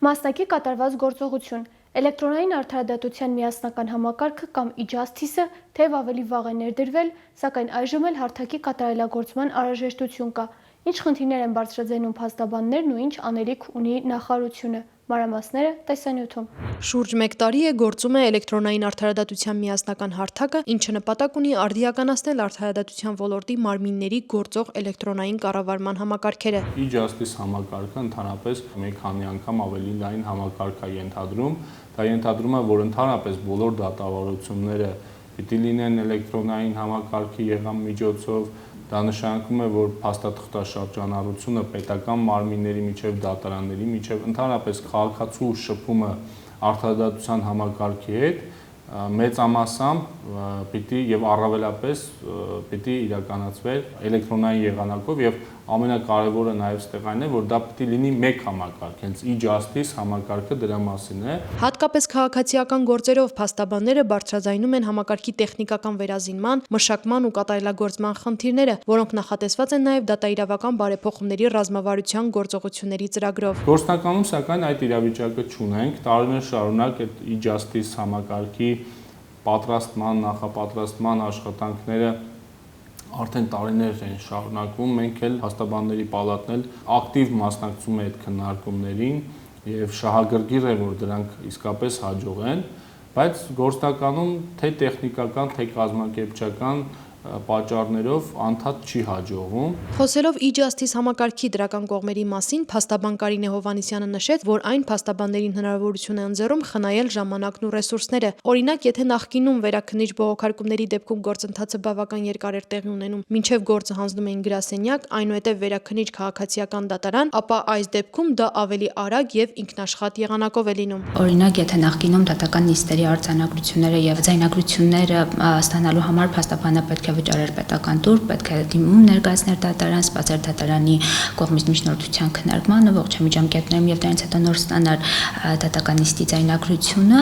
Մասնակի կատարված գործողություն։ Էլեկտրոնային արդարադատության միասնական համակարգը կամ e-Justice-ը թեև ավելի վաղ է ներդրվել, սակայն այժմ էլ հարթակի կատարելագործման անհրաժեշտություն կա։ Ինչ խնդիրներ են բարձրաձայնում փաստաբաններն ու ինչ անելիք ունի նախարարությունը։ Մանրամասները տեսանյութում։ Շուրջ 1 տարի է գործում է էլեկտրոնային արդարադատության միասնական հարթակը, ինչը նպատակ ունի արդիականացնել արդարադատության ոլորտի մարմինների գործող էլեկտրոնային կառավարման համակարգերը։ e-Justice համակարգը ընդհանրապես մի քանի անգամ ավելի լայն համակարգ է ենթադրում։ Դա ենթադրում է, որ ընդհանրապես բոլոր դատավարությունները պիտի լինեն էլեկտրոնային համակարգի եղամ միջոցով։ Դա նշանակում է, որ փաստաթղթաշրջանառությունը պետական մարմինների միջև, դատարանների միջև, ընդհանրապես քաղաքացու շփումը արդարադատության համակարգի հետ մեծամասամբ պիտի եւ առավելապես պիտի իրականացվեր էլեկտրոնային եղանակով եւ ամենակարևորը նաեւ ստեղ այն է, որ դա պիտի լինի մեկ համակարգ, հենց e-Justice համակարգը դրա մասին է։ Հատկապես քաղաքացիական գործերով փաստաբանները բարձրաձայնում են համակարգի տեխնիկական վերազինման, մշակման ու կատարելագործման խնդիրները, որոնք նախատեսված են նաեւ դատաիրավական բարեփոխումների ռազմավարության գործողությունների ծրագրով։ Գործնականում սակայն այդ իրավիճակը չունենք, տարիներ շարունակ այդ e-Justice համակարգի պատրաստման, նախապատրաստման աշխատանքները արդեն տարիներ են շարունակվում, մենք էլ փաստաբանների պալատն էլ ակտիվ մասնակցում է այդ քննարկումներին եւ շահագրգիռ է, որ դրանք իսկապես հաջող են, բայց գործնականում թե տեխնիկական, թե կազմակերպչական պատճառներով անդադ չի հաջողվում։ Խոսելով e-Justice համակարգի դրական կողմերի մասին, փաստաբան Կարինե Հովհաննիսյանը նշեց, որ այն փաստաբաններին հնարավորություն է ընձեռում խնայել ժամանակն ու ռեսուրսները։ Օրինակ, եթե նախկինում վերաքննիչ բողոքարկումների դեպքում գործընթացը բավական երկար էր տեղի ունենում, մինչև գործը հանձնում էին գրասենյակ, այնուհետև վերաքննիչ քաղաքացիական դատարան, ապա այս դեպքում դա ավելի արագ եւ ինքնաշխատ եղանակով է լինում։ Օրինակ, եթե նախկինում դատական նիստերի արձանագրությունները եւ ձայնագրությունները ստանալու համար փաստաբանը պետք է վճարեր պետական տուր, պետք է դիմում ներկայացներ դատարան, սպասեր դատարանի կողմից միջնորդության քննարկմանը, ողջամիջամկետներում եւ դրանից հետո նոր ստանալ դատական նիստի ձայնագրությունը,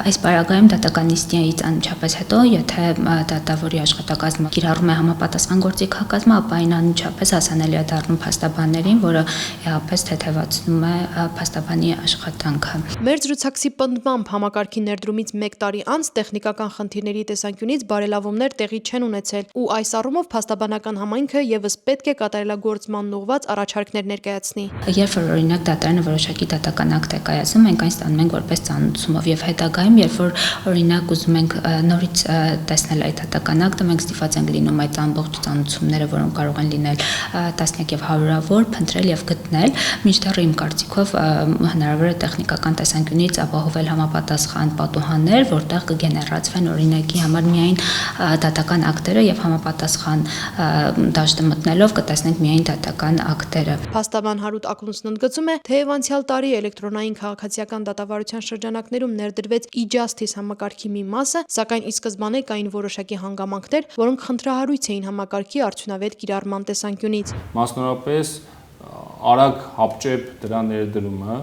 այս պարագայում դատական նիստից անմիջապես հետո, եթե դատավորի աշխատակազմը կիրառում է համապատասխան գործիքակազմը, ապա այն անմիջապես հասանելի է դառնում փաստաբաններին, որը իհապես թեթևացնում է փաստաբանի աշխատանքը։ Մեր զրուցակցի պնդմամբ համակարգի ներդրումից 1 տարի անց տեխնիկական խնդիրների տեսանկյունից բարելավումներ տեղի չեն ունեցել ու այս առումով փաստաբանական համայնքը եւս պետք է կատարելագործման ուղղված առաջարկներ ներկայացնի։ Երբ որ օրինակ դատարանը որոշակի դատական ակտ է կայացնում, մենք այն ստանում ենք որպես ծանուցումով եւ հետագայում, երբ որ օրինակ ուզում ենք նորից տեսնել այդ դատական ակտը, մենք ստիպված ենք լինում այդ ամբողջ ծանուցումները, որոնք կարող են լինել տասնյակ եւ հարյուրավոր, փնտրել եւ գտնել, մինչդեռ իմ կարծիքով հնարավոր է տեխնիկական տեսանկյունից ապահովել համապատասխան պատուհաններ, որտեղ կգեներացվեն օրինակի համար միայն դատական ակտերը եւ համապատասխան դաշտը մտնելով կտեսնենք միայն դատական ակտերը։ Փաստաբան Հարութ Ակունցն ընդգծում է, թեև անցյալ տարի էլեկտրոնային քաղաքացիական դատավարության շրջանակներում ներդրվեց e-Justice համակարգի մի մասը, սակայն ի սկզբանե կային որոշակի հանգամանքներ, որոնք խնդրահարույց էին համակարգի արդյունավետ կիրառման տեսանկյունից։ Մասնավորապես արագ հապճեպ դրա ներդրումը,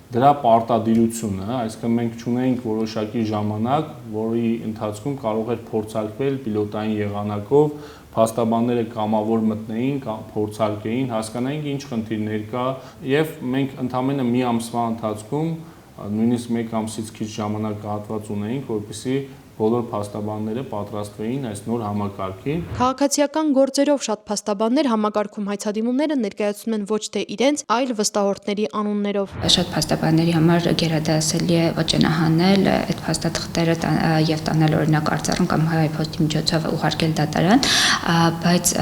դրա պարտադիրությունը, այսինքն մենք չունենք որոշակի ժամանակ, որի ընթացքում կարող էր փորձարկվել պիլոտային եղանակով, փաստաբանները կամավոր մտնեին, փորձարկեին, հասկանային ինչ խնդիրներ կա եւ մենք ընդամենը մի ամսվա ընթացքում նույնիսկ 1 ամսից քիչ ժամանակահատված ունեինք, որպեսզի բոլոր փաստաբանները պատրաստվեին այս նոր համակարգին։ Քաղաքացիական գործերով շատ փաստաբաններ համակարգում հայցադիմումները ներկայացնում են ոչ թե իրենց, այլ վստահորդների անուններով։ Շատ փաստաբանների համար գերադասելի է վճենահանել այդ փաստաթղթերը եւ տանել օրինակ արձառն կամ հայփոստի միջոցով ուղարկել դատարան, բայց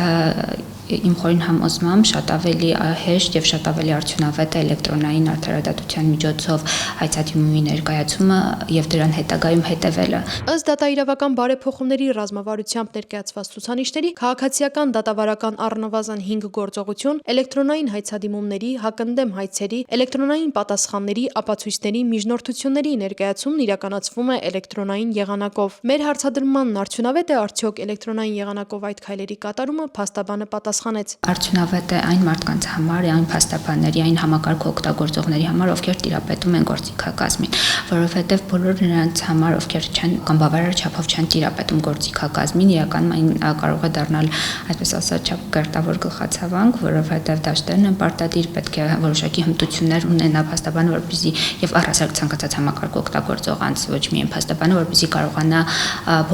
իմ խորին համոզմամբ շատ ավելի հեշտ եւ շատ ավելի արդյունավետ է էլեկտրոնային արդարադատության միջոցով հայցադիմումի ներկայացումը եւ դրան հետագայում հետևելը։ Ըստ դատաիրավական բարեփոխումների ռազմավարությամբ ներկայացված ցուցանիշների, քաղաքացիական դատավարական առնվազն 5 գործողություն, էլեկտրոնային հայցադիմումների, հակընդդեմ հայցերի, էլեկտրոնային պատասխանների, ապացույցների, միջնորդությունների ներկայացումն իրականացվում է էլեկտրոնային եղանակով։ Մեր հարցադրմանն արդյունավետ է արդյոք էլեկտրոնային եղանակով այդ քայլերի կատարումը, փաստաբանը պատասխանեց. Արդյունավետ է այն մարդկանց համար, այն փաստաբանների, այն համակարգ օգտագործողների համար, ովքեր տիրապետում են գործիքակազմին, որովհետև բոլոր նրանց համար, ովքեր չեն կամ բավարար չափով չեն տիրապետում գործիքակազմին, իրականում այն կարող է դառնալ, այսպես ասած, չափկերտավոր գլխացավանք, որովհետև դաշտերն են պարտադիր, պետք է որոշակի հմտություններ ունենա փաստաբանը, որպեսզի եւ առհասարակ ցանկացած համակարգ օգտագործող անձ, ոչ միայն փաստաբանը, որպեսզի կարողանա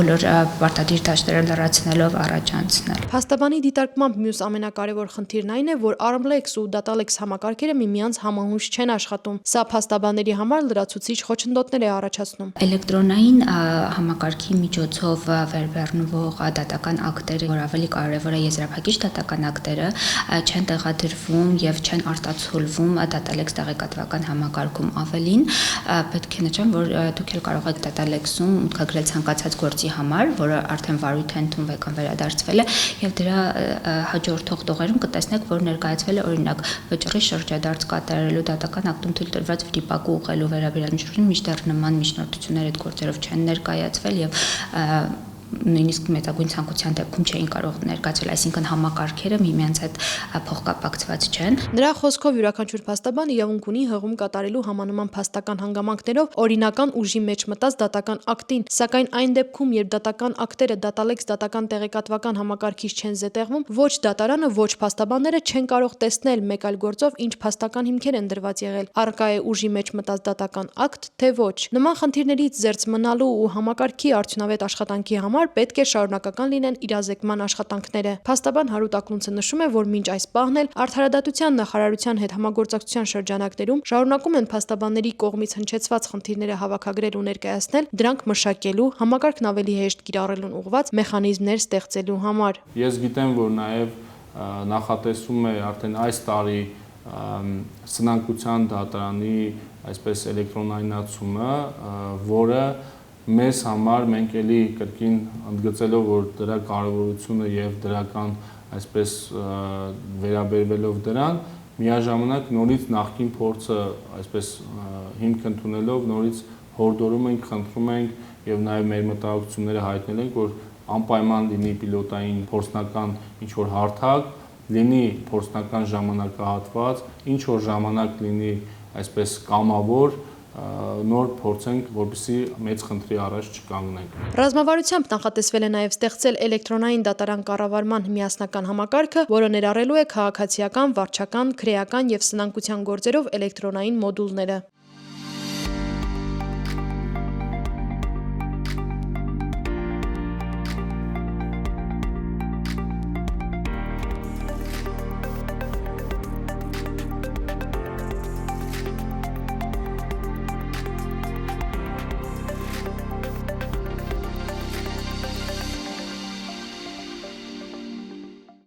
բոլոր պարտադիր դաշտերը լրացնելով առաջ անցնել։ Փաստաբանի դիտարկմամբ մյուս ամենակարևոր խնդիրն այն է, որ ARM-Lex ու DataLex համակարգերը միմյանց համահունչ չեն աշխատում։ Սա փաստաբանների համար լրացուցիչ խոչընդոտներ է առաջացնում։ Էլեկտրոնային համակարգի միջոցով վերբեռնվող դատական ակտերը, որ ավելի կարևոր է եզրափակիչ դատական ակտերը, չեն տեղադրվում եւ չեն արտացոլվում DataLex տեղեկատվական համակարգում։ Ավելին, պետք է նշեմ, որ դուք էլ կարող եք DataLex-ում մուտքագրել ցանկացած գործի համար, որը արդեն վարույթ է ընդունվել կամ վերադարձվել է, եւ դրա հաջորդող տողերում կտեսնեք, որ ներկայացվել է օրինակ վճռի շրջադարձ կատարելու դատական ակտում թույլ տրված վիճակը ուղղելու վերաբերյալ մինչդեռ նման միջնորդություններ այդ գործերով չեն ներկայացվել եւ նույնիսկ մեծագույն ցանկության դեպքում չէին կարող ներկայացվել, այսինքն համակարգերը միմյանց հետ փոխկապակցված չեն։ Նրա խոսքով յուրաքանչյուր փաստաբան իրավունք ունի հղում կատարելու համանման փաստական հանգամանքներով օրինական ուժի մեջ մտած դատական ակտին, սակայն այն դեպքում, երբ դատական ակտերը DataLex դատական տեղեկատվական համակարգից չեն զետեղվում, ոչ դատարանը, ոչ փաստաբանները չեն կարող տեսնել մեկ այլ գործով ինչ փաստական հիմքեր են դրված եղել, առկա է ուժի մեջ մտած դատական ակտ, թե ոչ։ Նման խնդիրներից զերծ մնալու ու համակարգի արդյունավետ աշխատանքի համար պետք է շարունակական լինեն իրազեկման աշխատանքները։ Փաստաբան Հարութ Ակնունցը նշում է, որ մինչ այս պահն էլ Արդարադատության նախարարության հետ համագործակցության շրջանակներում շարունակում են փաստաբանների կողմից հնչեցված խնդիրները հավաքագրել ու ներկայացնել, դրանք մշակելու, համակարգն ավելի հեշտ կիրառելուն ուղղված մեխանիզմներ ստեղծելու համար։ Ես գիտեմ, որ նաև նախատեսում է արդեն այս տարի սնանկության դատարանի այսպես էլեկտրոնայնացումը, որը մեզ համար մենք էլի կրկին ընդգծելով, որ դրա կարևորությունը եւ դրական այսպես վերաբերվելով դրան, միաժամանակ նորից նախկին փորձը այսպես հիմք ընդունելով նորից հորդորում ենք, խնդրում ենք եւ նաեւ մեր մտահոգությունները հայտնել ենք, որ անպայման լինի պիլոտային փորձնական ինչ որ հարթակ, լինի փորձնական ժամանակահատված, ինչ որ ժամանակ լինի այսպես կամավոր նոր փորձենք, որպեսզի մեծ խնդրի առաջ չկանգնենք։ Ռազմավարությամբ նախատեսվել է նաև ստեղծել էլեկտրոնային դատարան կառավարման միասնական համակարգը, որը ներառելու է քաղաքացիական, վարչական, քրեական եւ սնանկության գործերով էլեկտրոնային մոդուլները։